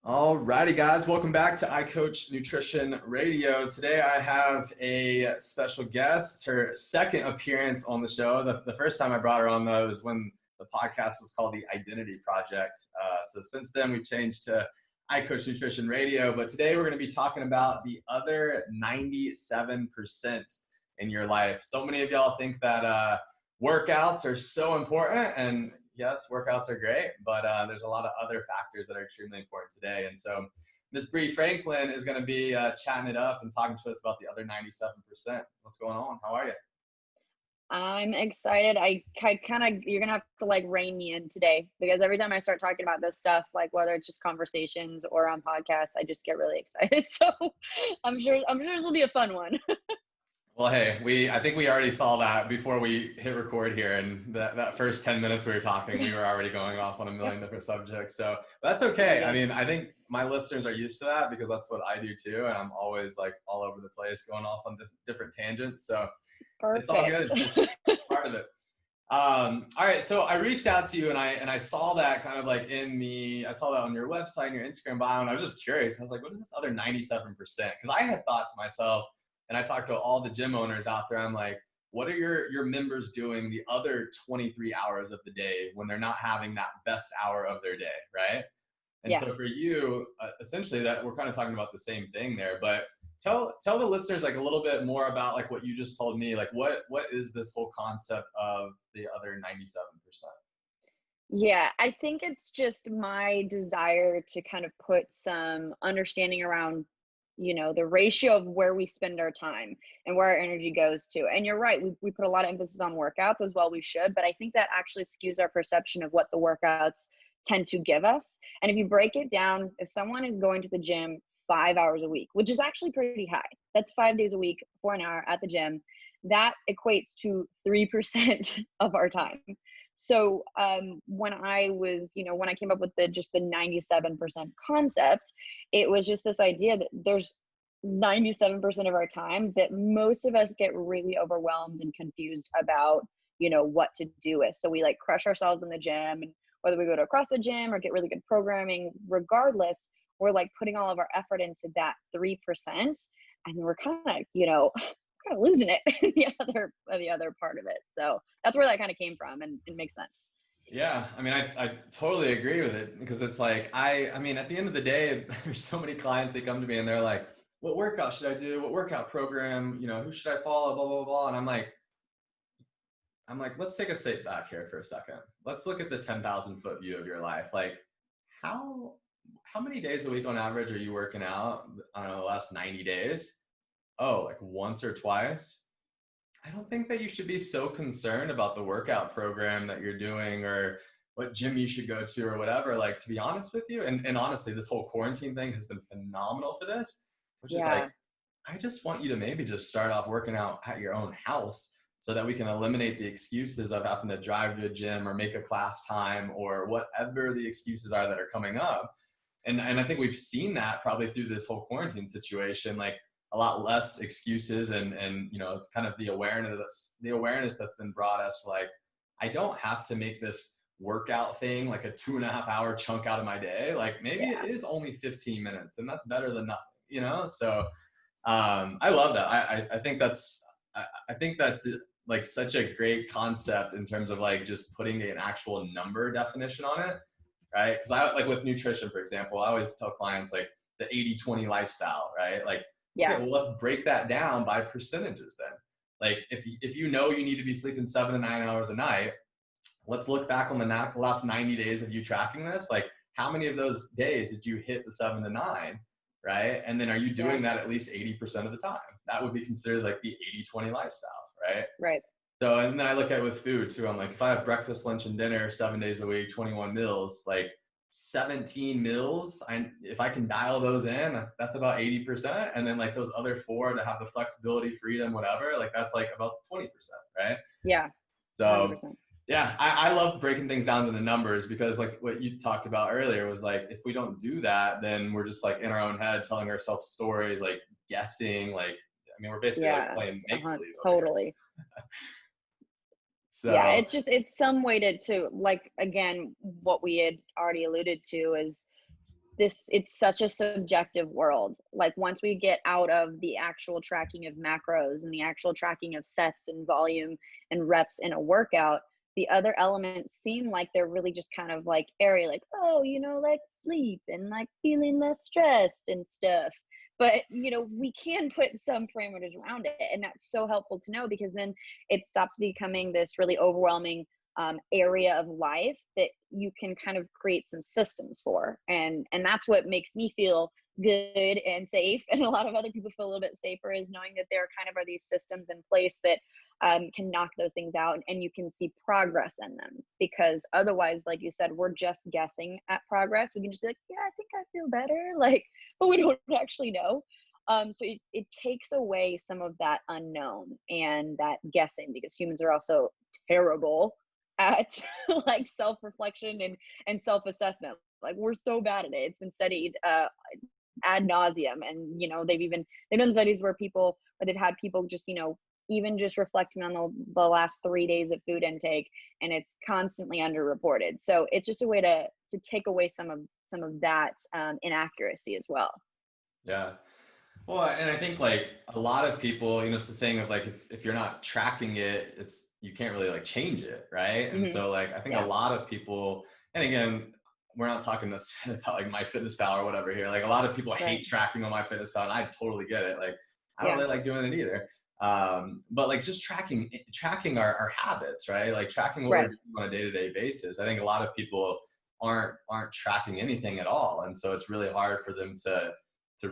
Alrighty, guys, welcome back to iCoach Nutrition Radio. Today I have a special guest, her second appearance on the show. The first time I brought her on, though, was when the podcast was called The Identity Project. So since then, we've changed to iCoach Nutrition Radio. But today we're going to be talking about the other 97% in your life. So many of y'all think that workouts are so important, and yes, workouts are great, but there's a lot of other factors that are extremely important today. And so Miss Bri Franklin is going to be chatting it up and talking to us about the other 97%. What's going on? How are you? I'm excited. I kind of, you're going to have to like rein me in today, because every time I start talking about this stuff, like whether it's just conversations or on podcasts, I just get really excited. So I'm sure this will be a fun one. Well, hey, I think we already saw that before we hit record here, and that first 10 minutes we were talking, we were already going off on a million different subjects. So that's okay. I mean, I think my listeners are used to that because that's what I do too, and I'm always like all over the place, going off on different tangents. So Perfect. It's all good. It's part of it. All right, so I reached out to you, and I saw that kind of like I saw that on your website and your Instagram bio, and I was just curious. I was like, what is this other 97%? Because I had thought to myself, and I talked to all the gym owners out there, I'm like, what are your members doing the other 23 hours of the day when they're not having that best hour of their day, right? And Yeah. so for you, essentially that we're kind of talking about the same thing there, but tell the listeners like a little bit more about like what you just told me. Like what is this whole concept of the other 97%? Yeah, I think it's just my desire to kind of put some understanding around, the ratio of where we spend our time and where our energy goes to. And you're right, we put a lot of emphasis on workouts, as well we should, but I think that actually skews our perception of what the workouts tend to give us. And if you break it down, if someone is going to the gym 5 hours a week, which is actually pretty high, that's 5 days a week for an hour at the gym, that equates to 3% of our time. So when I was, when I came up with just the 97% concept, it was just this idea that there's 97% of our time that most of us get really overwhelmed and confused about, what to do with. So we like crush ourselves in the gym, and whether we go to a CrossFit gym or get really good programming, regardless, we're like putting all of our effort into that 3%. And we're kind of losing it in the other part of it. So that's where that kind of came from, and it makes sense. Yeah, I mean, I totally agree with it, because it's like, I mean, at the end of the day, there's so many clients, they come to me and they're like, what workout should I do? What workout program, who should I follow? Blah, blah, blah. And I'm like, let's take a step back here for a second. Let's look at the 10,000 foot view of your life. Like how many days a week on average are you working out? I don't know, the last 90 days? Oh, like once or twice? I don't think that you should be so concerned about the workout program that you're doing or what gym you should go to or whatever. Like, to be honest with you, and honestly, this whole quarantine thing has been phenomenal for this, which is like, I just want you to maybe just start off working out at your own house so that we can eliminate the excuses of having to drive to a gym or make a class time or whatever the excuses are that are coming up. And I think we've seen that probably through this whole quarantine situation, like a lot less excuses and kind of the awareness that's been brought us, like, I don't have to make this workout thing like a 2.5 hour chunk out of my day. Like maybe it is only 15 minutes, and that's better than nothing, so I love that. I think that's like such a great concept in terms of like just putting an actual number definition on it, right? Because I like with nutrition, for example, I always tell clients like the 80-20 lifestyle, right? Like, okay, well, let's break that down by percentages then. Like if you need to be sleeping 7 to 9 hours a night, let's look back on the last 90 days of you tracking this. Like, how many of those days did you hit the 7 to 9, right? And then are you doing that at least 80% of the time? That would be considered like the 80-20 lifestyle, right? Right. So, and then I look at it with food too. I'm like, if I have breakfast, lunch, and dinner 7 days a week, 21 meals, like 17 meals, if I can dial those in, that's about 80%. And then like those other 4 to have the flexibility, freedom, whatever, like that's like about 20%, right? Yeah. So 100%. yeah, I love breaking things down to the numbers, because like what you talked about earlier was like, if we don't do that, then we're just like in our own head telling ourselves stories, like guessing, like, I mean, we're basically like playing make-believe. Totally. So yeah, it's some way to like, again, what we had already alluded to is it's such a subjective world. Like once we get out of the actual tracking of macros and the actual tracking of sets and volume and reps in a workout, the other elements seem like they're really just kind of like airy, like, oh, like sleep and like feeling less stressed and stuff. But we can put some parameters around it, and that's so helpful to know, because then it stops becoming this really overwhelming area of life that you can kind of create some systems for, and that's what makes me feel good and safe, and a lot of other people feel a little bit safer, is knowing that there kind of are these systems in place that can knock those things out, and you can see progress in them. Because otherwise, like you said, we're just guessing at progress. We can just be like, yeah, I think I feel better, like, but we don't actually know. So it takes away some of that unknown and that guessing, because humans are also terrible at like self-reflection and self-assessment. Like we're so bad at it. It's been studied ad nauseum, and they've done studies where they've had people just even just reflecting on the last 3 days of food intake, and it's constantly underreported. So it's just a way to take away some of that inaccuracy as well. Yeah. Well, and I think like a lot of people, it's the saying of like, if you're not tracking it, you can't really like change it. Right. And Hmm. so like, I think a Yeah. lot of people, and again, we're not talking necessarily about like MyFitnessPal or whatever here. Like a lot of people Right. hate tracking on MyFitnessPal, and I totally get it. Like I don't Yeah. really like doing it either. But like just tracking our habits, right? Like tracking what we're Right. doing on a day-to-day basis. I think a lot of people aren't tracking anything at all. And so it's really hard for them to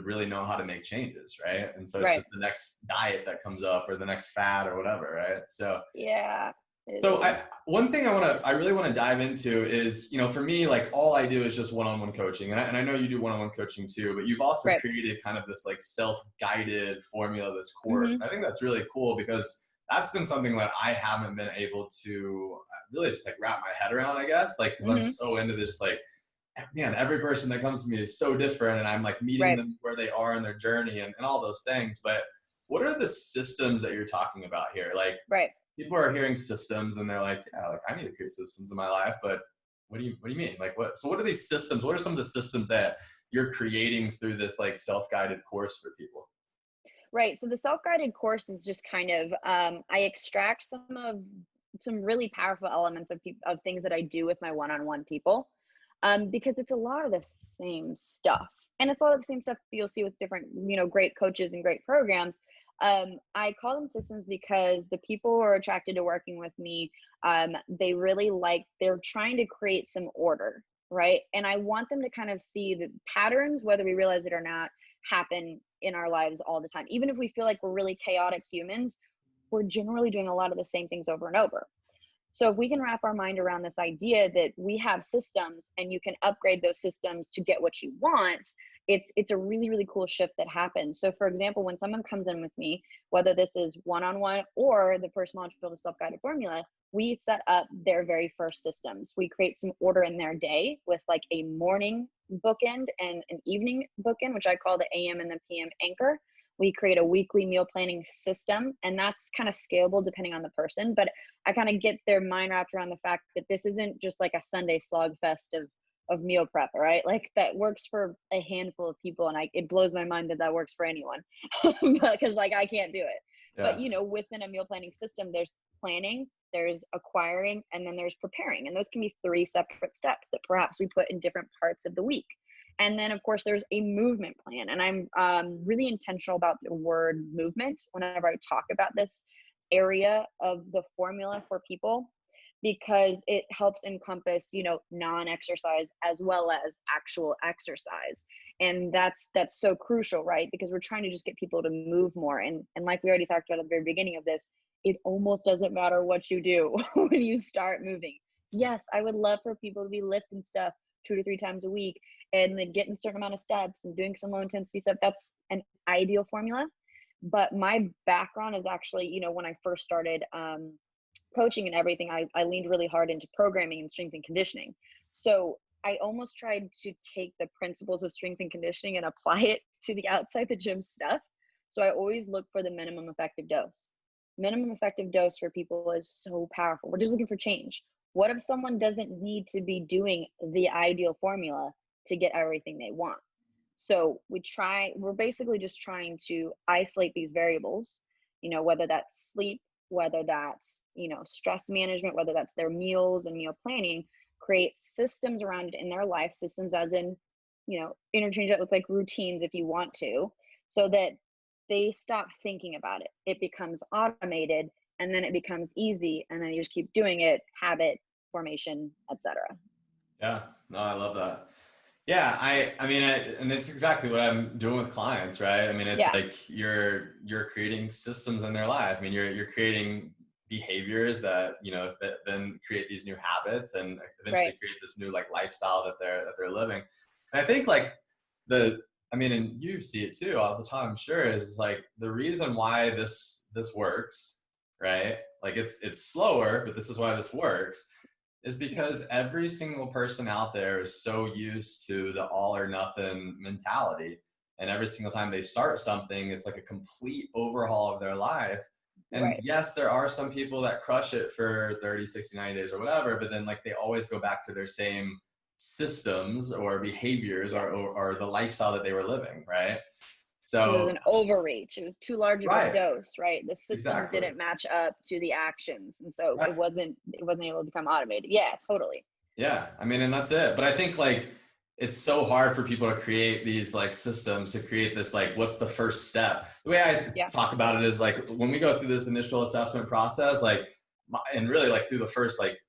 really know how to make changes, right? And so it's Right. just the next diet that comes up or the next fad or whatever, right? So Yeah. It so is. one thing I really want to dive into is, for me, like all I do is just one-on-one coaching. And I know you do one-on-one coaching too, but you've also Right. created kind of this like self-guided formula, this course. Hmm. And I think that's really cool, because that's been something that I haven't been able to really just like wrap my head around, I guess, like, cause I'm Hmm. so into this, like, man, every person that comes to me is so different, and I'm like meeting Right. them where they are in their journey, and all those things. But what are the systems that you're talking about here? Like Right. people are hearing systems and they're like, yeah, like I need to create systems in my life, but what do you mean? Like what are these systems? What are some of the systems that you're creating through this like self-guided course for people? Right. So the self-guided course is just kind of I extract some really powerful elements of things that I do with my one-on-one people, because it's a lot of the same stuff, and it's a lot of the same stuff you'll see with different great coaches and great programs. I call them systems because the people who are attracted to working with me, they really they're trying to create some order, right? And I want them to kind of see the patterns, whether we realize it or not, happen in our lives all the time. Even if we feel like we're really chaotic humans, we're generally doing a lot of the same things over and over. So if we can wrap our mind around this idea that we have systems and you can upgrade those systems to get what you want, it's a really, really cool shift that happens. So for example, when someone comes in with me, whether this is one-on-one or the first module of the self-guided formula, we set up their very first systems. We create some order in their day with like a morning bookend and an evening bookend, which I call the AM and the PM anchor. We create a weekly meal planning system, and that's kind of scalable depending on the person. But I kind of get their mind wrapped around the fact that this isn't just like a Sunday slog fest of meal prep, right? Like that works for a handful of people, and it blows my mind that that works for anyone, because like I can't do it. But Yeah. within a meal planning system, there's planning, there's acquiring, and then there's preparing, and those can be 3 separate steps that perhaps we put in different parts of the week. And then, of course, there's a movement plan. And I'm really intentional about the word movement whenever I talk about this area of the formula for people, because it helps encompass, non-exercise as well as actual exercise. And that's so crucial, right? Because we're trying to just get people to move more. And like we already talked about at the very beginning of this, it almost doesn't matter what you do when you start moving. Yes, I would love for people to be lifting stuff 2 to 3 times a week and then getting a certain amount of steps and doing some low intensity stuff. That's an ideal formula. But my background is actually, when I first started coaching and everything, I leaned really hard into programming and strength and conditioning. So I almost tried to take the principles of strength and conditioning and apply it to the outside the gym stuff. So I always look for the minimum effective dose. Minimum effective dose for people is so powerful. We're just looking for change. What if someone doesn't need to be doing the ideal formula? to get everything they want. So we're basically just trying to isolate these variables, whether that's sleep, whether that's, stress management, whether that's their meals and meal planning, create systems around it in their life, systems as in, interchange that with like routines if you want to, so that they stop thinking about it. It becomes automated, and then it becomes easy, and then you just keep doing it, habit formation, etc. Yeah, no, I love that. Yeah, I mean, and it's exactly what I'm doing with clients, right? I mean, it's Yeah, like you're creating systems in their life. I mean, you're creating behaviors that that then create these new habits and eventually right. create this new like lifestyle that they're living. And I think like the I mean, and you see it too all the time, I'm sure, is like the reason why this works, right? Like it's slower, but this is why this works is Yeah, because every single person out there is so used to the all or nothing mentality. And every single time they start something, it's like a complete overhaul of their life. And right. yes, there are some people that crush it for 30, 60, 90 days or whatever, but then like they always go back to their same systems or behaviors Yes. or the lifestyle that they were living, right? Because it was So, an overreach. It was too large of a right, dose, right? The systems exactly. didn't match up to the actions, and so Right. it wasn't able to become automated. Yeah, totally. Yeah, I mean, and that's it. But I think like it's so hard for people to create these like systems to create this like what's the first step. The way I Yeah, talk about it is like when we go through this initial assessment process, like and really like through the first like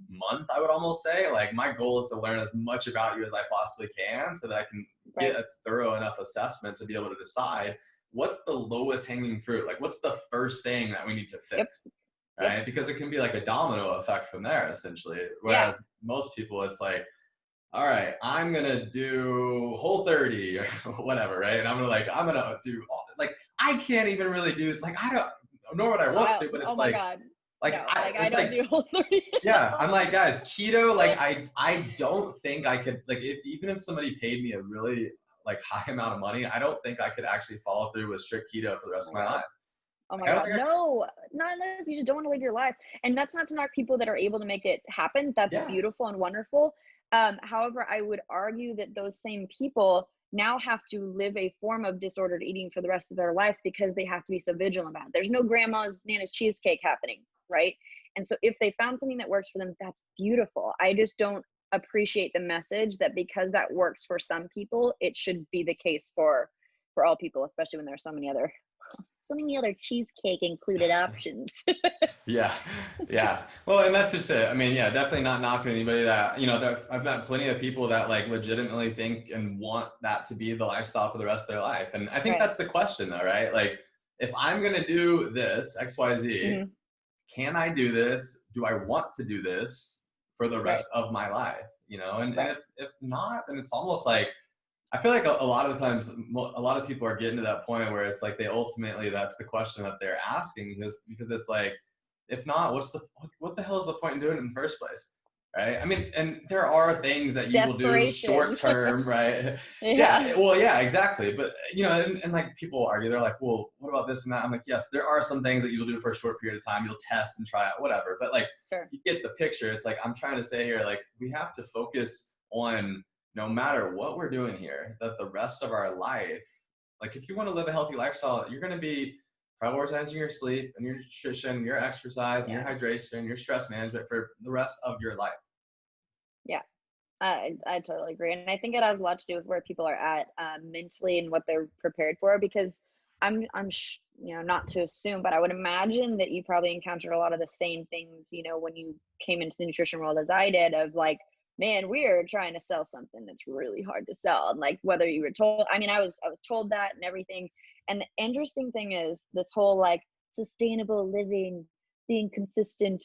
month, I would almost say like my goal is to learn as much about you as I possibly can so that I can get right. a thorough enough assessment to be able to decide what's the lowest hanging fruit, like what's the first thing that we need to Yep, fix, yep. right? Because it can be like a domino effect from there, essentially. Yeah. Whereas most people, it's like, all right, I'm gonna do Whole 30 or whatever, right? And I'm gonna do like I can't even really do like I don't nor would I want to, but Oh it's my God. like No, I like I it's don't like do Whole 30 at yeah, I'm all. like guys, keto, like I don't think I could like even if somebody paid me a really like high amount of money, I don't think I could actually follow through with strict keto for the Oh rest my of my God. life. Oh my Like, I don't God. think I could. No, not unless you just don't want to live your life. And that's not to knock people that are able to make it happen. That's Yeah, beautiful and wonderful. However, I would argue that those same people now have to live a form of disordered eating for the rest of their life because they have to be so vigilant about it. There's no grandma's Nana's cheesecake happening, right? And so if they found something that works for them, that's beautiful. I just don't appreciate the message that because that works for some people, it should be the case for all people, especially when there's so many other cheesecake included options. yeah, yeah. Well, and that's just it. I mean, yeah, definitely not knocking anybody that, I've met plenty of people that like legitimately think and want that to be the lifestyle for the rest of their life. And I think Right. that's the question though, right? Like, if I'm going to do this, XYZ, Hmm. can I do this? Do I want to do this for the Right. rest of my life? And Right. if not, then it's almost like, I feel like a lot of the times, a lot of people are getting to that point where it's like they ultimately that's the question that they're asking because it's like, if not, what the hell is the point in doing it in the first place, right? I mean, and there are things that you will do short Desperation. term, right? Yeah. Yeah, well, yeah, exactly. But and like people argue, they're like, well, what about this and that? I'm like, yes, there are some things that you'll do for a short period of time. You'll test and try out, whatever. But like, Sure. you get the picture. It's like I'm trying to say here, like we have to focus on no matter what we're doing here, that the rest of our life, like if you want to live a healthy lifestyle, you're going to be prioritizing your sleep and your nutrition, your exercise and your Yeah. hydration, your stress management for the rest of your life. Yeah. I totally agree, and I think it has a lot to do with where people are at mentally and what they're prepared for. Because not to assume, but I would imagine that you probably encountered a lot of the same things. When you came into the nutrition world as I did, of like, man, we're trying to sell something that's really hard to sell, and like whether you were told. I mean, I was told that and everything. And the interesting thing is this whole like sustainable living, being consistent,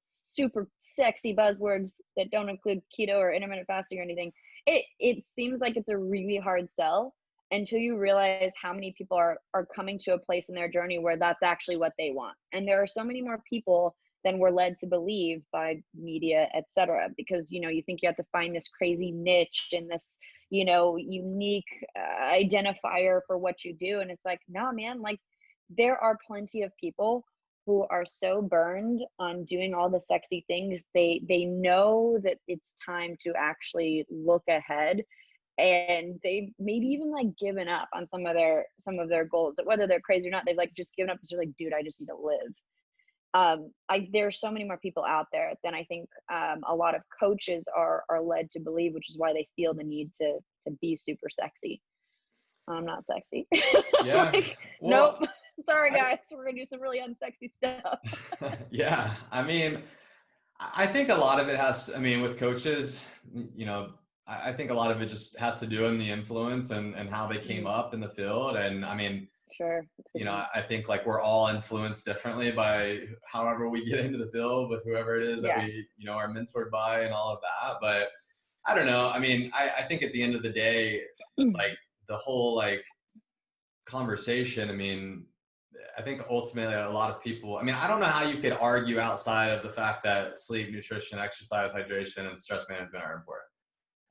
super sexy buzzwords that don't include keto or intermittent fasting or anything. It seems like it's a really hard sell until you realize how many people are coming to a place in their journey where that's actually what they want. And there are so many more people than we're led to believe by media, etc. Because you think you have to find this crazy niche and this unique identifier for what you do, and it's like, no, man, like there are plenty of people who are so burned on doing all the sexy things, they know that it's time to actually look ahead, and they've maybe even like given up on some of their goals. Whether they're crazy or not, they've like just given up because they're like, dude, I just need to live. I There's so many more people out there than I think a lot of coaches are led to believe, which is why they feel the need to be super sexy. I'm not sexy. Yeah. Like, nope. Well, Sorry I, guys, we're gonna do some really unsexy stuff. yeah. I mean, I think a lot of it I mean, with coaches, you know, I think a lot of it just has to do in the influence and how they came Mhm. up in the field. And I mean, Sure, that's a you good know, point. I think like we're all influenced differently by however we get into the field with whoever it is that Yeah. we, you know, are mentored by and all of that. But I don't know. I mean, I think at the end of the day, like the whole like conversation, I mean, I think ultimately a lot of people, I mean, I don't know how you could argue outside of the fact that sleep, nutrition, exercise, hydration, and stress management are important.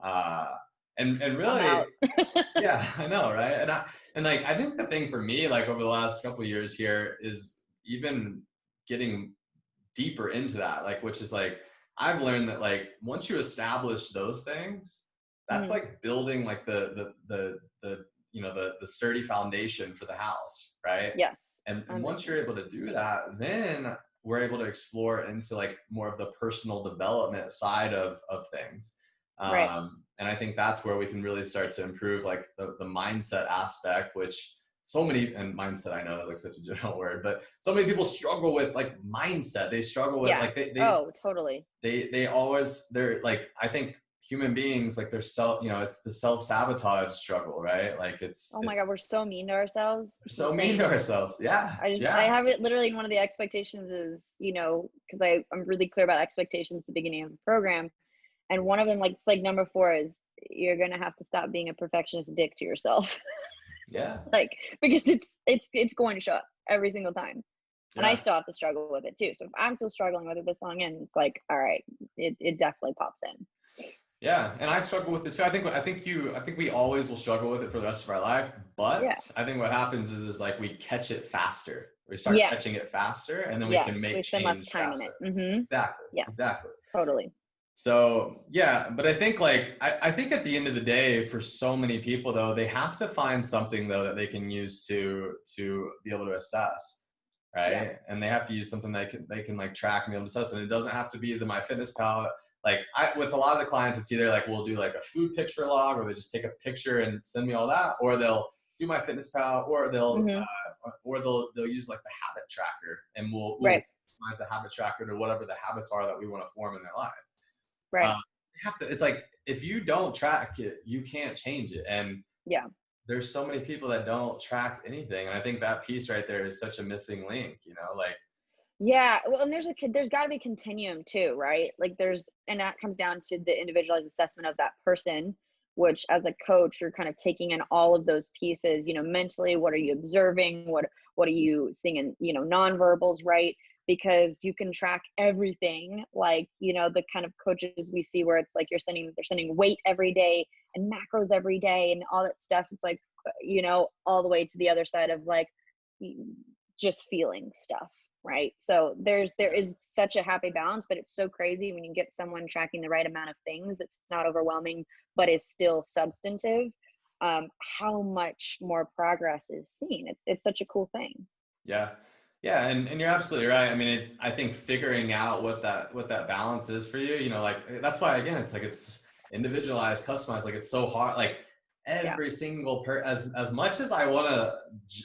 Uh, and I'm really, out. yeah, I know, right? And like I think the thing for me, like over the last couple of years here, is even getting deeper into that, like which is like I've learned that like once you establish those things, that's Mhm. like building like the you know the sturdy foundation for the house, right? Yes, And once you're 100%. able to do that, then we're able to explore into like more of the personal development side of things. Right. And I think that's where we can really start to improve like the mindset aspect, which so many, and mindset I know is like such a general word, but so many people struggle with like mindset. They struggle with like Yes. Oh, totally. they always, they're like, I think human beings, like they're self, you know, it's the self-sabotage struggle, right? Like Oh my god, we're it's so mean to ourselves. It's so mean to insane. ourselves. Yeah. I Yeah. have it literally in one of the expectations is, because I'm really clear about expectations at the beginning of the program. And one of them, like, it's like number 4 is you're gonna have to stop being a perfectionist dick to yourself. Yeah. Like, because it's going to show up every single time. And I Yeah. still have to struggle with it too. So if I'm still struggling with it this long in, it's like, all right, it definitely pops in. Yeah, and I struggle with it too. I think we always will struggle with it for the rest of our life. But Yes. I think what happens is like we catch it faster. We start catching it Yes. faster, and then we can Yes. We make spend less change time in faster. it. Mm-hmm. Exactly. Yeah, Exactly. totally. So yeah, but I think like I think at the end of the day, for so many people though, they have to find something though that they can use to be able to assess, Yeah. right? And they have to use something that they can like track and be able to assess. And it doesn't have to be the MyFitnessPal. Like I, with a lot of the clients, it's either like we'll do like a food picture log, or they just take a picture and send me all that, or they'll do MyFitnessPal, Mm-hmm. or they'll use like the habit tracker, and we'll Right. customize the habit tracker to whatever the habits are that we want to form in their life. Right. uh, it's like if you don't track it, you can't change it. And Yeah. there's so many people that don't track anything. And I think that piece right there is such a missing link, you know, like, Yeah, well, and there's got to be continuum too, right? Like and that comes down to the individualized assessment of that person, which as a coach, you're kind of taking in all of those pieces, mentally, what are you observing? What are you seeing in, nonverbals, right? Because you can track everything, like, the kind of coaches we see where it's like they're sending weight every day and macros every day and all that stuff. It's like, all the way to the other side of like just feeling stuff, right? So there is such a happy balance, but it's so crazy when you get someone tracking the right amount of things that's not overwhelming but is still substantive. How much more progress is seen. It's such a cool thing. yeah. Yeah, and you're absolutely right. I mean, it's, I think figuring out what that balance is for you, you know, like that's why again it's like it's individualized, customized. Like it's so hard. Like Yeah. every single as much as I want to,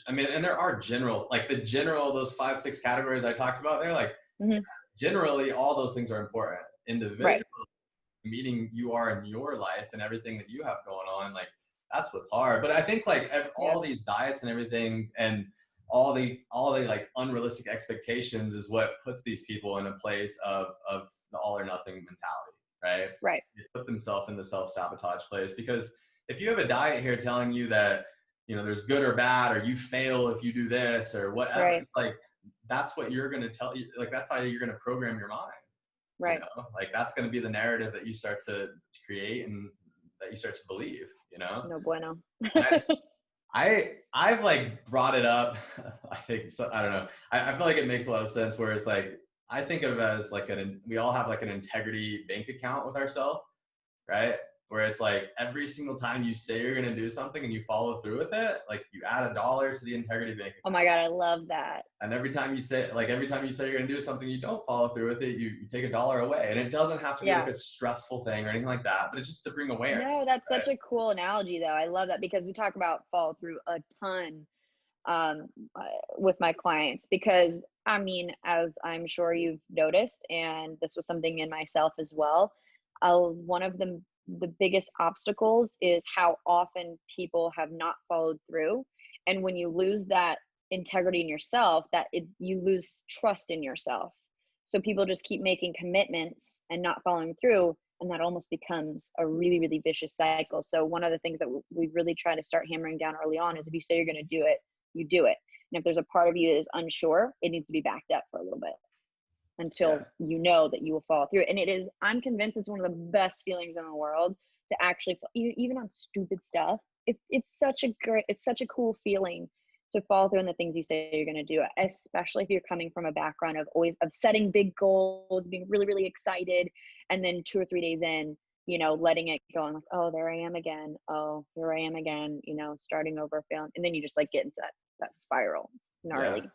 I mean, and there are general, like the general, those 5 6 categories I talked about there, like Hmm. generally all those things are important. Right. Individual meeting you are in your life and everything that you have going on, like that's what's hard. But I think like Yeah. all these diets and everything, and all the like unrealistic expectations is what puts these people in a place of the all or nothing mentality, right? Right. They put themselves in the self-sabotage place, because if you have a diet here telling you that, you know, there's good or bad, or you fail if you do this or whatever, Right. it's like that's what you're going to tell you, like that's how you're going to program your mind, you Right. know, like that's going to be the narrative that you start to create and that you start to believe, you know. No bueno. And I've like brought it up. I think so, I don't know. I feel like it makes a lot of sense where it's like I think of it as like we all have like an integrity bank account with ourselves, right? Where it's like every single time you say you're going to do something and you follow through with it, like you add $1 to the integrity bank Oh account. my God, I love that. And every time you say you're going to do something, you don't follow through with it, you take $1 away. And it doesn't have to be like Yeah. a stressful thing or anything like that, but it's just to bring No, awareness, that's right? such a cool analogy though. I love that because we talk about follow through a ton um, uh, with my clients because I mean, as I'm sure you've noticed, and this was something in myself as well, one of the biggest obstacles is how often people have not followed through. And when you lose that integrity in yourself, you lose trust in yourself. So people just keep making commitments and not following through, and that almost becomes a really, really vicious cycle. So one of the things that we really try to start hammering down early on is if you say you're going to do it, you do it. And if there's a part of you that is unsure, it needs to be backed up for a little bit Yeah. until you know that you will follow through. And I'm convinced it's one of the best feelings in the world to actually, even on stupid stuff, it's such a cool feeling to follow through on the things you say you're going to do, especially if you're coming from a background of setting big goals, being really, really excited. And then 2 or 3 days in, letting it go. I'm like, oh, there I am again. Oh, here I am again, starting over, failing. And then you just like get into that spiral. It's Yeah. gnarly.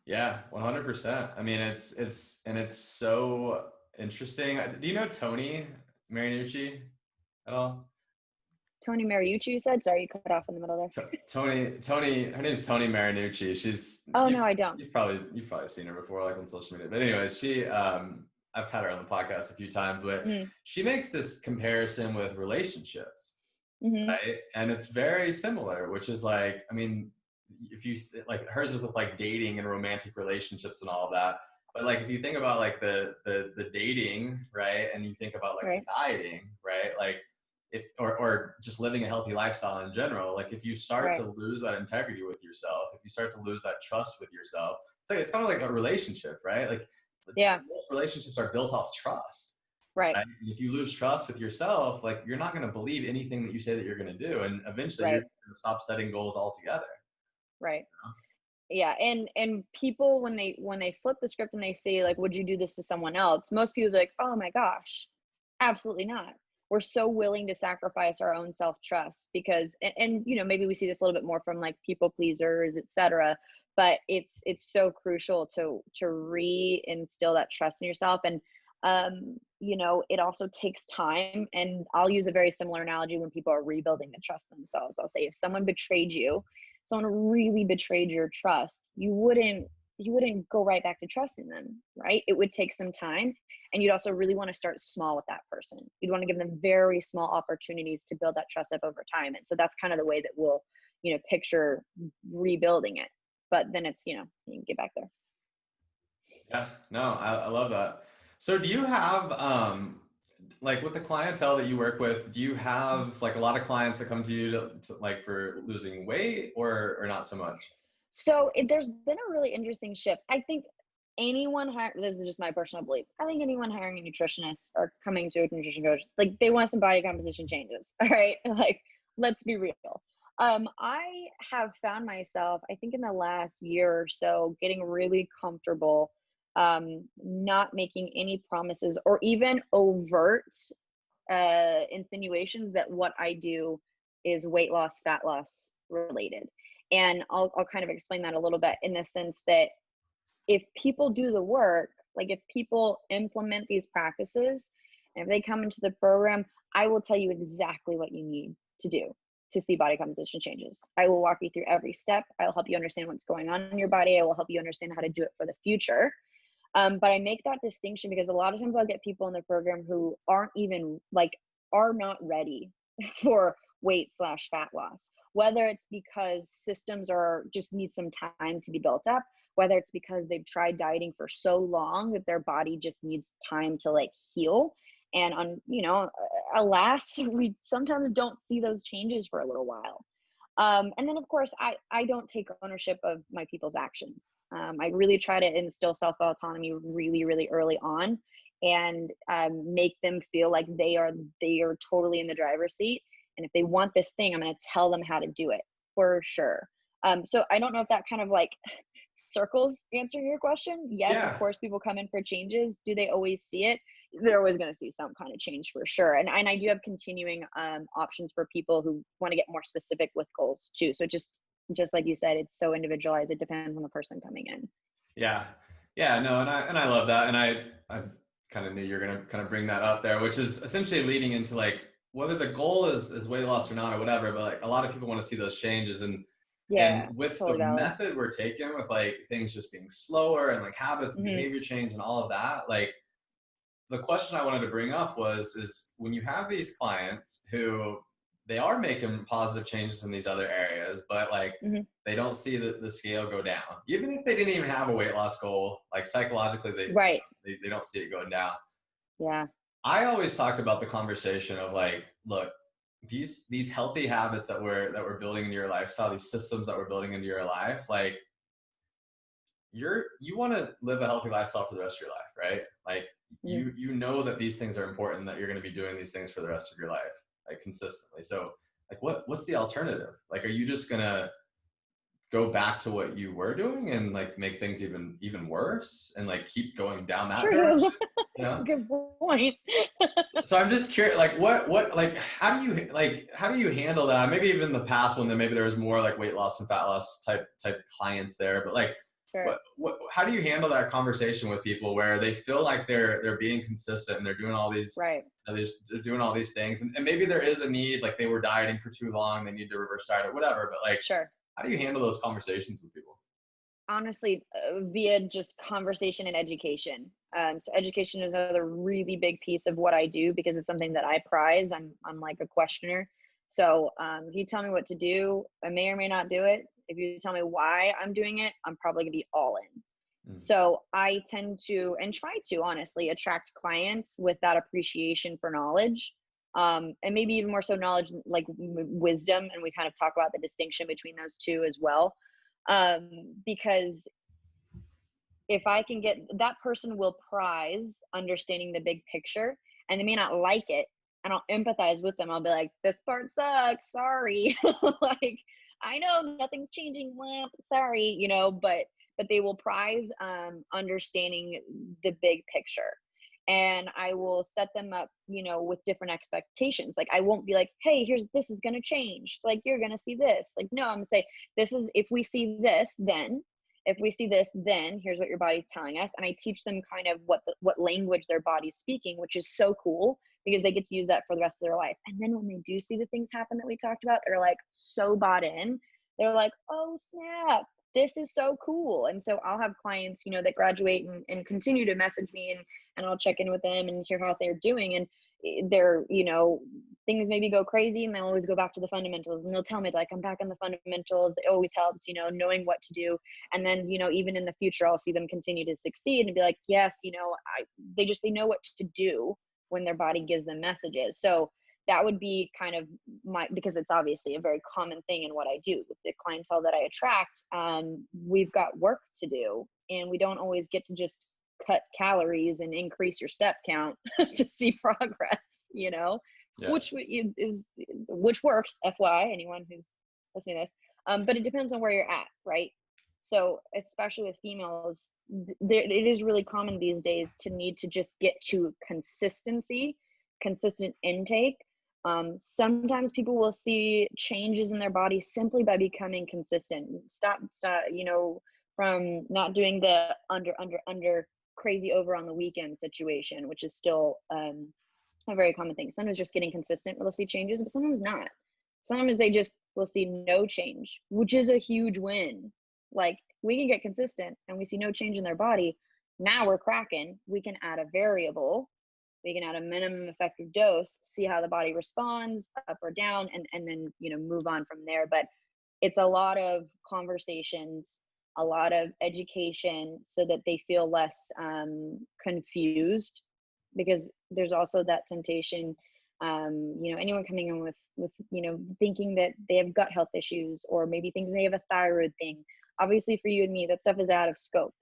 Yeah, 100%. I mean, it's so interesting. Do you know Tony Marinucci at all? Tony Mariucci, you said? Sorry, you cut off in the middle there. Tony, her name's Tony Marinucci. Oh, no, I don't. You've probably seen her before, like on social media. But anyways, I've had her on the podcast a few times, but Mm, she makes this comparison with relationships, hmm. right? And it's very similar, which is like, I mean, if you like hers is with like dating and romantic relationships and all of that. But like if you think about like the dating, right, and you think about like the Right, dieting, right, like or just living a healthy lifestyle in general, like if you start right. to lose that integrity with yourself, if you start to lose that trust with yourself, it's kind of like a relationship, right? Like Yeah, most relationships are built off trust. right, Right? If you lose trust with yourself, like you're not going to believe anything that you say that you're going to do, and eventually you're right, going to stop setting goals altogether. right. You know? Yeah, and people when they flip the script and they say like, "Would you do this to someone else?" Most people are like, "Oh my gosh, absolutely not." We're so willing to sacrifice our own self-trust because, and maybe we see this a little bit more from like people pleasers, etc. But it's so crucial to reinstill that trust in yourself, and it also takes time. And I'll use a very similar analogy when people are rebuilding the trust themselves. I'll say if someone betrayed you, someone really betrayed your trust, you wouldn't go right back to trusting them, right? It would take some time. And you'd also really want to start small with that person. You'd want to give them very small opportunities to build that trust up over time. And so that's kind of the way that we'll, picture rebuilding it. But then it's, you can get back there. Yeah, no, I love that. So do you have like with the clientele that you work with, do you have like a lot of clients that come to you to like for losing weight or not so much? So there's been a really interesting shift. I think this is just my personal belief. I think anyone hiring a nutritionist or coming to a nutrition coach, like they want some body composition changes. All right. Like, let's be real. I have found myself, I think in the last year or so, getting really comfortable not making any promises or even overt insinuations that what I do is weight loss, fat loss related. And I'll kind of explain that a little bit in the sense that if people do the work, like if people implement these practices, and if they come into the program, I will tell you exactly what you need to do to see body composition changes. I will walk you through every step. I will help you understand what's going on in your body. I will help you understand how to do it for the future. But I make that distinction because a lot of times I'll get people in the program who are not ready for weight/fat loss, whether it's because systems are just need some time to be built up, whether it's because they've tried dieting for so long that their body just needs time to like heal. And alas, we sometimes don't see those changes for a little while. And then, of course, I don't take ownership of my people's actions. I really try to instill self-autonomy really, really early on, and make them feel like they are totally in the driver's seat. And if they want this thing, I'm going to tell them how to do it. for sure. So I don't know if that kind of like circles answer your question. Yes, of Yeah. course, people come in for changes. Do they always see it? They're always going to see some kind of change for sure. And I do have continuing options for people who want to get more specific with goals too. So just like you said, it's so individualized. It depends on the person coming in. Yeah. Yeah, no, and I love that. And I kind of knew you're gonna kind of bring that up there, which is essentially leading into like whether the goal is weight loss or not or whatever, but like a lot of people want to see those changes. And Yeah, with the totally valid. method we're taking with like things just being slower and like habits and Hmm. behavior change and all of that, like the question I wanted to bring up was is when you have these clients who they are making positive changes in these other areas, but like Hmm. they don't see the scale go down. Even if they didn't even have a weight loss goal, like psychologically Right. they don't see it going down. Yeah. I always talk about the conversation of like, look, these healthy habits that we're building into your lifestyle, these systems that we're building into your life, like you want to live a healthy lifestyle for the rest of your life, right? Like Hmm. you know that these things are important, that you're going to be doing these things for the rest of your life, like consistently. So like what's the alternative? Like are you just going to go back to what you were doing and like make things even worse and like keep going down It's that direction, true. you know? Good point. So I'm just curious, like what like how do you handle that? Maybe even the past one, then maybe there was more like weight loss and fat loss type clients there, but like Sure. what how do you handle that conversation with people where they feel like they're being consistent and they're doing all these Right. they're doing all these things and maybe there is a need, like they were dieting for too long, they need to reverse diet or whatever, but like Sure. how do you handle those conversations with people? Honestly, via just conversation and education. So education is another really big piece of what I do because it's something that I prize. I'm like a questioner. So if you tell me what to do, I may or may not do it. If you tell me why I'm doing it, I'm probably gonna be all in. Mm, So I tend to and try to honestly attract clients with that appreciation for knowledge. And maybe even more so knowledge like wisdom. And we kind of talk about the distinction between those two as well. Because if I can get that person will prize understanding the big picture and they may not like it and I'll empathize with them. I'll be like, this part sucks, sorry. Like, I know nothing's changing, well, sorry, but they will prize understanding the big picture. And I will set them up, with different expectations. Like I won't be like, hey, this is gonna change. Like you're gonna see this. Like, no, I'm gonna say, this is if we see this, then if we see this, then here's what your body's telling us. And I teach them kind of what language their body's speaking, which is so cool because they get to use that for the rest of their life. And then when they do see the things happen that we talked about, they're like so bought in. They're like, oh snap, this is so cool. And so I'll have clients, that graduate and continue to message me, and I'll check in with them and hear how they're doing. And they're, things maybe go crazy and they always go back to the fundamentals, and they'll tell me like, I'm back on the fundamentals. It always helps, knowing what to do. And then, even in the future, I'll see them continue to succeed and be like, yes, they know what to do when their body gives them messages. So that would be kind of because it's obviously a very common thing in what I do with the clientele that I attract. We've got work to do, and we don't always get to just cut calories and increase your step count to see progress, yeah. which works, FYI, anyone who's listening to this. But it depends on where you're at, right? So especially with females, it is really common these days to need to just get to consistent intake. Sometimes people will see changes in their body simply by becoming consistent. Stop, from not doing the under crazy over on the weekend situation, which is still a very common thing. Sometimes just getting consistent, we'll see changes, but sometimes not. Sometimes they just will see no change, which is a huge win. Like we can get consistent and we see no change in their body. Now we're cracking. We can add a variable. We can add a minimum effective dose, see how the body responds up or down, and then, move on from there. But it's a lot of conversations, a lot of education so that they feel less confused, because there's also that temptation, anyone coming in with thinking that they have gut health issues, or maybe thinking they have a thyroid thing. Obviously for you and me, that stuff is out of scope,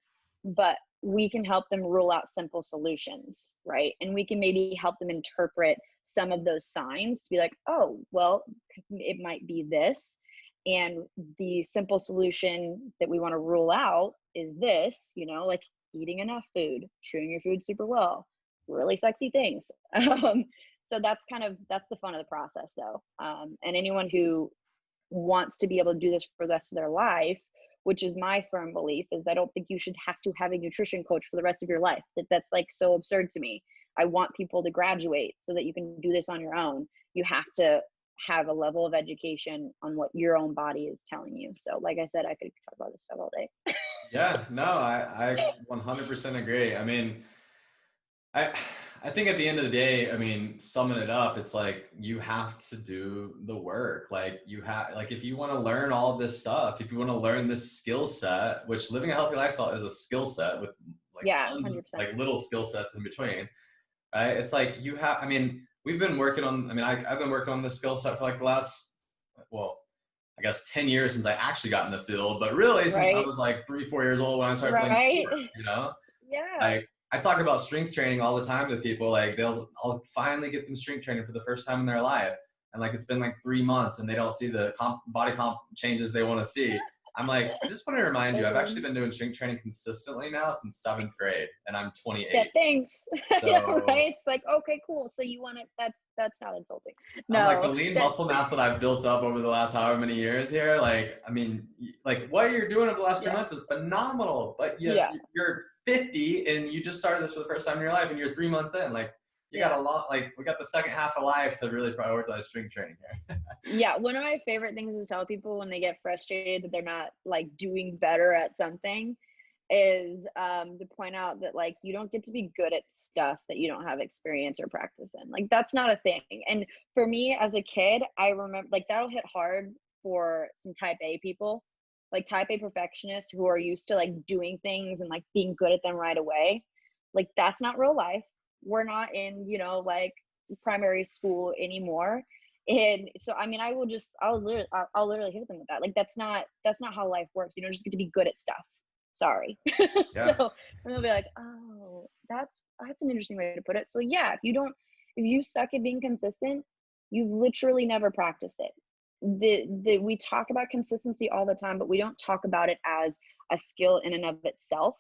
but we can help them rule out simple solutions, right? And we can maybe help them interpret some of those signs to be like, oh, well, it might be this. And the simple solution that we want to rule out is this, like eating enough food, chewing your food super well, really sexy things. Um, so that's the fun of the process though. And anyone who wants to be able to do this for the rest of their life, which is my firm belief, is I don't think you should have to have a nutrition coach for the rest of your life. That's like so absurd to me. I want people to graduate so that you can do this on your own. You have to have a level of education on what your own body is telling you. So like I said, I could talk about this stuff all day. Yeah, no, I 100% agree. I mean, I I think at the end of the day, I mean, summing it up, it's like you have to do the work. Like you have, like if you want to learn all of this stuff, if you want to learn this skill set, which living a healthy lifestyle is a skill set with like Yeah, tons of 100%. like little skill sets in between, right? It's like you have, I mean, we've been working on, I mean, I've been working on this skill set for like the last, well, I guess 10 years since I actually got in the field, but really since I Right. was like 3, 4 years old when I started playing Right. sports, you know? Yeah. Like I talk about strength training all the time to people. Like I'll finally get them strength training for the first time in their life, and like it's been like 3 months, and they don't see the body comp changes they want to see. I'm like, I just want to remind you, I've actually been doing strength training consistently now since 7th grade, and I'm Yeah, 28. thanks. Yeah, So right. It's like, okay, cool. So you want it? That's not insulting. I'm like the No, lean that muscle mass that I've built up over the last however many years here. Like, I mean, like what you're doing over the last three yeah, months is phenomenal. But yeah, you're 50 and you just started this for the first time in your life, and you're 3 months in. Like, you got yeah. a lot. Like, we got the second half of life to really prioritize strength training here. Yeah, one of my favorite things to tell people when they get frustrated that they're not like doing better at something is to point out that like you don't get to be good at stuff that you don't have experience or practice in. Like that's not a thing. And for me as a kid, I remember like that'll hit hard for some type A people, like type A perfectionists who are used to like doing things and like being good at them right away. Like that's not real life. We're not in, like primary school anymore. And so I mean I'll literally hit them with that. Like that's not how life works. You don't just get to be good at stuff. Sorry. So Yeah. and they'll be like, oh, that's an interesting way to put it. So yeah, if you suck at being consistent, you've literally never practiced it. We talk about consistency all the time, but we don't talk about it as a skill in and of itself.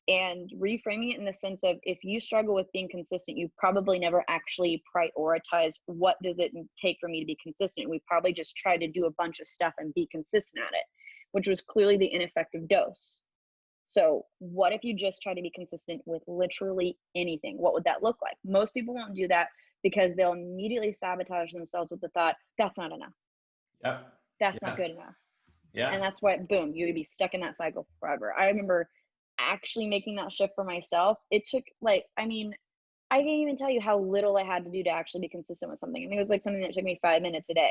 And reframing it in the sense of if you struggle with being consistent, you've probably never actually prioritized what does it take for me to be consistent. We probably just tried to do a bunch of stuff and be consistent at it, which was clearly the ineffective dose. So what if you just try to be consistent with literally anything? What would that look like? Most people won't do that because they'll immediately sabotage themselves with the thought, that's not enough. Yep. That's not Yeah. good enough. Yeah. And that's why, boom, you would be stuck in that cycle forever. I remember actually making that shift for myself. It took like, I mean, I can't even tell you how little I had to do to actually be consistent with something. I mean, it was like something that took me 5 minutes a day.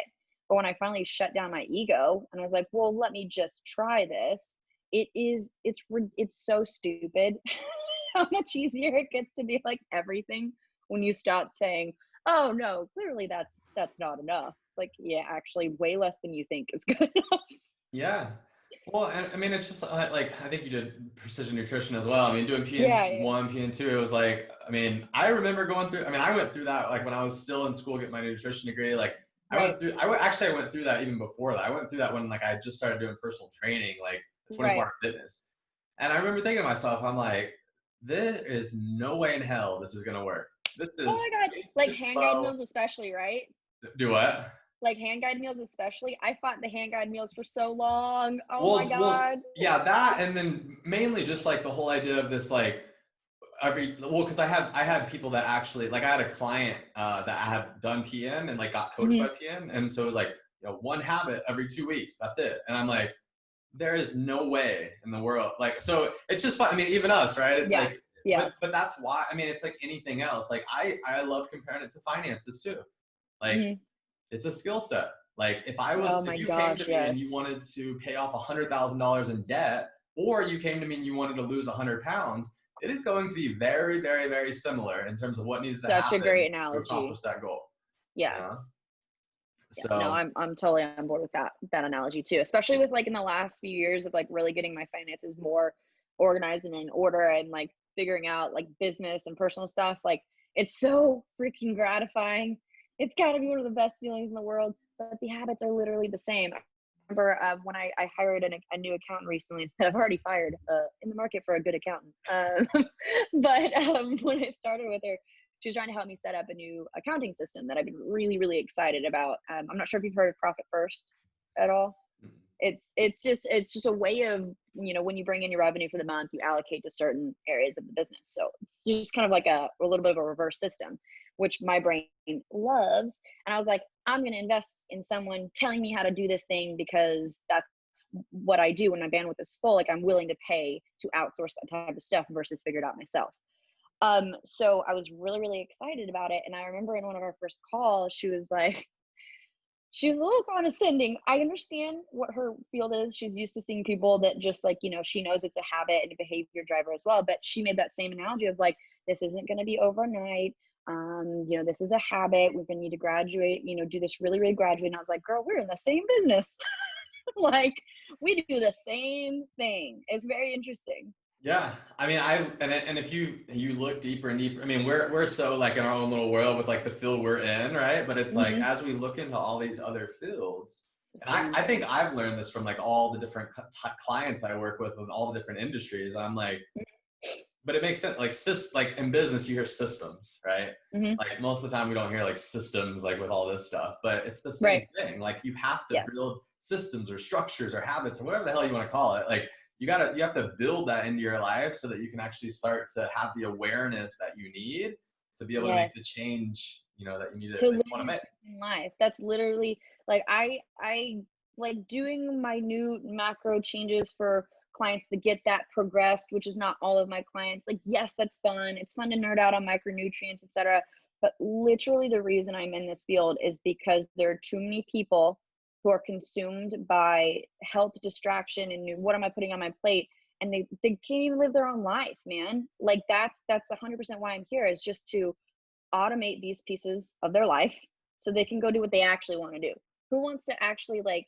But when I finally shut down my ego and I was like, well, let me just try this, it's so stupid how much easier it gets to do like everything when you stop saying, oh no, clearly that's not enough. It's like, yeah, actually way less than you think is good enough. Yeah. Well, and I mean, it's just like I think you did precision nutrition as well. I mean, doing Yeah, yeah, PN1, PN2, it was like, I mean, I remember going through, I mean, I went through that like when I was still in school getting my nutrition degree. Like right, actually I went through that even before that. I went through that when like I just started doing personal training, like 24 right. hour fitness. And I remember thinking to myself, I'm like, there is no way in hell this is going to work. This Oh is my god, way like too hand guide slow. meals especially, right? Do what? Like hand guide meals especially. I fought the hand guide meals for so long. Oh my Well, god. yeah, that, and then mainly just like the whole idea of this, like because I had people that actually like I had a client that I had done PM and like got coached by Mhm. PM, and so it was like one habit every 2 weeks, that's it, and I'm like, there is no way in the world, like, so it's just fun. I mean, even us, right? It's Yeah. like, Yeah. but that's why, I mean, it's like anything else. Like I love comparing it to finances too. Like Mhm. it's a skill set. Like Oh if my you came gosh, to me and yes. you wanted to pay off $100,000 in debt, or you came to me and you wanted to lose 100 pounds, it is going to be very, very, very similar in terms of what needs to Such a happen great to accomplish analogy. that goal. You know, Yes. Yeah, no, so I'm totally on board with that analogy too. Especially with like in the last few years of like really getting my finances more organized and in order and like figuring out like business and personal stuff. Like it's so freaking gratifying. It's got to be one of the best feelings in the world. But the habits are literally the same. remember when I hired a new accountant recently that I've already fired, in the market for a good accountant. But when I started with her, she was trying to help me set up a new accounting system that I've been really, really excited about. I'm not sure if you've heard of Profit First at all. It's just a way of, when you bring in your revenue for the month, you allocate to certain areas of the business. So it's just kind of like a little bit of a reverse system, which my brain loves. And I was like, I'm going to invest in someone telling me how to do this thing, because that's what I do when my bandwidth is full. Like, I'm willing to pay to outsource that type of stuff versus figure it out myself. So I was really, really excited about it. And I remember in one of our first calls, she was a little condescending. I understand what her field is. She's used to seeing people that just, like, she knows it's a habit and a behavior driver as well. But she made that same analogy of, like, this isn't going to be overnight. This is a habit. We're going to need to graduate, do this really, really gradually. And I was like, girl, we're in the same business. Like, we do the same thing. It's very interesting. Yeah, I mean, and if you look deeper and deeper, I mean, we're so like in our own little world with like the field we're in, right? But it's like, Mm-hmm. as we look into all these other fields, and Systems. I think I've learned this from like all the different clients I work with in all the different industries. And I'm like, but it makes sense. Like in business, you hear systems, right? Mm-hmm. Like most of the time we don't hear like systems like with all this stuff, but it's the same Right. thing. Like you have to Yes. build systems or structures or habits or whatever the hell you want to call it. Like you have to build that into your life so that you can actually start to have the awareness that you need to be able to make Yes. the change, that you need To that you live want to make. in life. That's literally, like, I like doing my new macro changes for clients to get that progressed, which is not all of my clients. Like, yes, that's fun. It's fun to nerd out on micronutrients, etc. But literally the reason I'm in this field is because there are too many people who are consumed by health distraction and what am I putting on my plate, and they can't even live their own life, man. Like, that's 100% why I'm here, is just to automate these pieces of their life so they can go do what they actually want to do. Who wants to actually, like,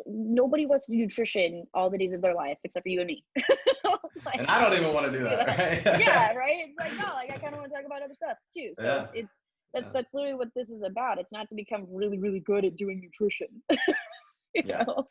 nobody wants to do nutrition all the days of their life except for you and me. Like, And I don't even want to do that, yeah, right? right. It's like, no, like, I kind of want to talk about other stuff too. So Yeah. it's Yeah. that's literally what this is about. It's not to become really, really good at doing nutrition. you Yeah. know?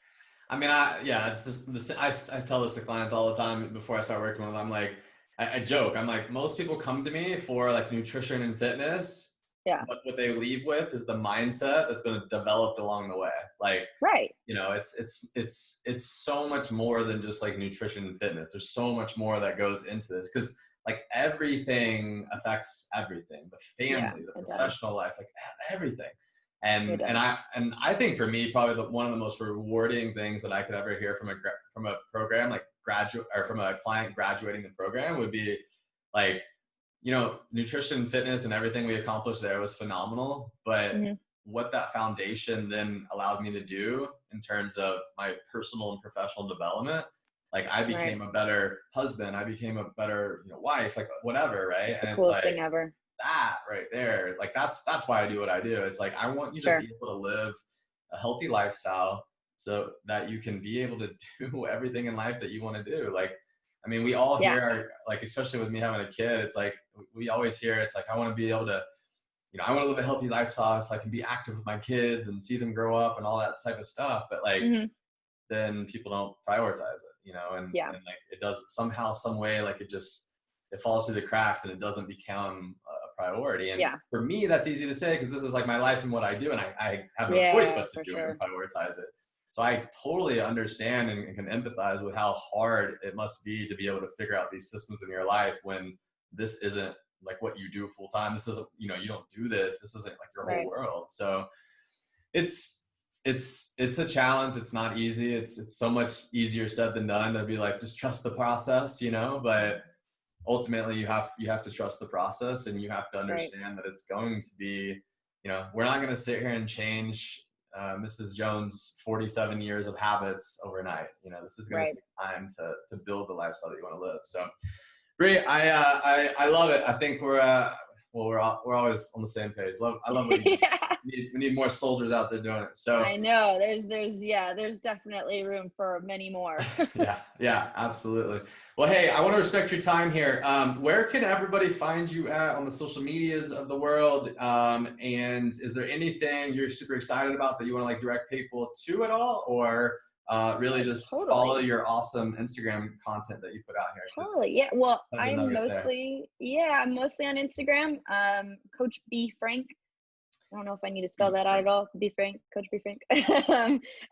I mean, it's this, I tell this to clients all the time before I start working with them. I'm like, I joke, I'm like, most people come to me for like nutrition and fitness, Yeah. but what they leave with is the mindset that's been developed along the way. Like, Right. it's so much more than just like nutrition and fitness. There's so much more that goes into this, because like everything affects everything, the Yeah, family, the it does. professional life, like everything. It And does. I think for me, probably one of the most rewarding things that I could ever hear from a program like graduate, or from a client graduating the program, would be like, nutrition, fitness, and everything we accomplished there was phenomenal. But Hmm. what that foundation then allowed me to do in terms of my personal and professional development, like I Right. became a better husband, I became a better, wife, like whatever, right? It's the And it's coolest like thing ever. that right there, like that's why I do what I do. It's like I want you to Sure. be able to live a healthy lifestyle so that you can be able to do everything in life that you want to do. Like, I mean, we all Yeah. hear like, especially with me having a kid, it's like we always hear, it's like, I want to be able to, I want to live a healthy lifestyle so I can be active with my kids and see them grow up and all that type of stuff. But like, Hmm. then people don't prioritize it, Yeah. and like it does somehow, some way, like it falls through the cracks and it doesn't become a priority. And Yeah. for me, that's easy to say because this is like my life and what I do, and I have no choice Yeah, but to for do it and sure. prioritize it. So I totally understand and can empathize with how hard it must be to be able to figure out these systems in your life when this isn't like what you do full time. This isn't, you don't do this. This isn't like your whole Right. world. So it's it's a challenge. It's not easy. It's so much easier said than done to be like, just trust the process, but ultimately you have to trust the process, and you have to Right. understand that it's going to be, we're not going to sit here and change Mrs. Jones' 47 years of habits overnight. This is going to Right. take time to build the lifestyle that you want to live. So Bri, I love it. I think we're always on the same page. I love what you do. Yeah. we need more soldiers out there doing it. So I know there's definitely room for many more. yeah, absolutely. Well, hey, I want to respect your time here. Where can everybody find you at on the social medias of the world? And is there anything you're super excited about that you want to like direct people to at all, or really Yeah, just follow totally. your awesome Instagram content that you put out here? Because Totally. Yeah. Well, tons of nuggets there. I'm mostly on Instagram. Coach B Frank. I don't know if I need to spell that out at all. Be Frank, Coach B Frank.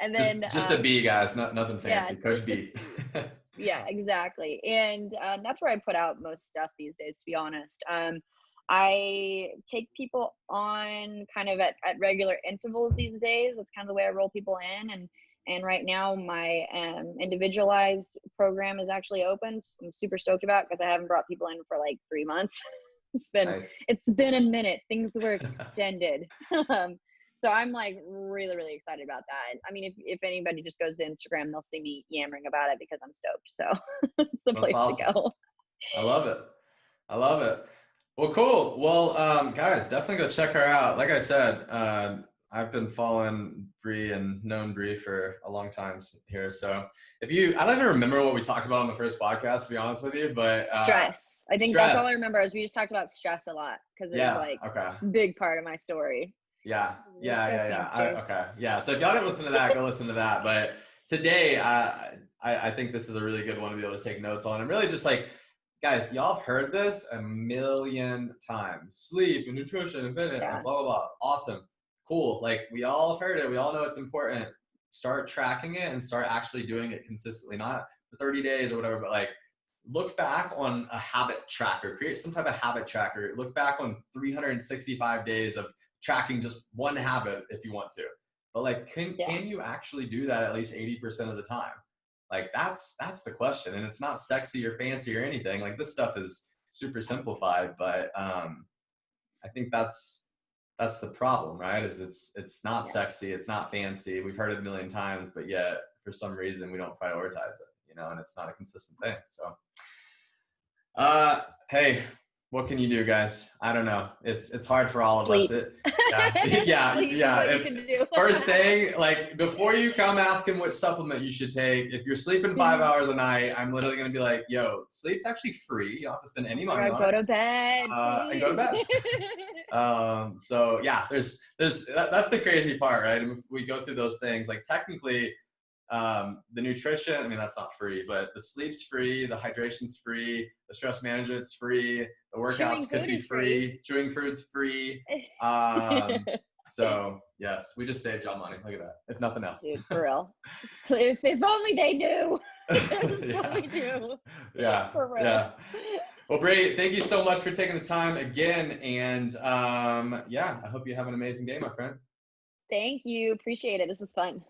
And then Just a B, guys, nothing yeah, fancy. Coach just a B. yeah, exactly. And that's where I put out most stuff these days, to be honest. I take people on kind of at regular intervals these days. That's kind of the way I roll people in. And right now my individualized program is actually open. So I'm super stoked about because I haven't brought people in for like 3 months. Nice. It's been a minute. Things were extended. So I'm like really, really excited about that. I mean, if anybody just goes to Instagram, they'll see me yammering about it because I'm stoked. So it's the That's place to awesome. go. I love it. I love it. Well, cool. Well, guys, definitely go check her out. Like I said, I've been following Bri and known Bri for a long time here. So I don't even remember what we talked about on the first podcast, to be honest with you, but Stress. I think that's all I stress. remember is we just talked about stress a lot because it was Yeah. like Okay. big part of my story. Yeah. The Yeah. stress Yeah. Yeah. gangster. Okay. Yeah. So if y'all didn't listen to that, go listen to that. But today, I think this is a really good one to be able to take notes on, and really just like, guys, y'all have heard this a million times. Sleep and nutrition and fitness and Yeah. blah, blah, blah. Awesome. Cool. Like we all have heard it. We all know it's important. Start tracking it and start actually doing it consistently, not for 30 days or whatever, but like look back on a habit tracker, create some type of habit tracker. Look back on 365 days of tracking just one habit if you want to. But like, Yeah. can you actually do that at least 80% of the time? Like that's the question, and it's not sexy or fancy or anything. Like this stuff is super simplified, but I think that's the problem, right? Is it's not Yeah. sexy, it's not fancy. We've heard it a million times, but yet for some reason we don't prioritize it, and it's not a consistent thing. So, hey, what can you do, guys? I don't know. It's hard for all of us. Sleep. Yeah, Sleep is yeah. what you can do. First thing, like before you come asking which supplement you should take, if you're sleeping 5 hours a night, I'm literally gonna be like, yo, sleep's actually free. You don't have to spend any money on Go it. to bed, And go to please. bed. So yeah, that's the crazy part, right? And if we go through those things, like technically, the nutrition, I mean, that's not free, but the sleep's free, the hydration's free, the stress management's free, the Chewing workouts could food be is free. free, chewing food's free. So yes, we just saved y'all money. Look at that, if nothing else. Dude, for real. If only they knew. That's what Yeah, we do. yeah, For real. yeah. Well, Bri, thank you so much for taking the time again, and yeah, I hope you have an amazing day, my friend. Thank you. Appreciate it. This is fun.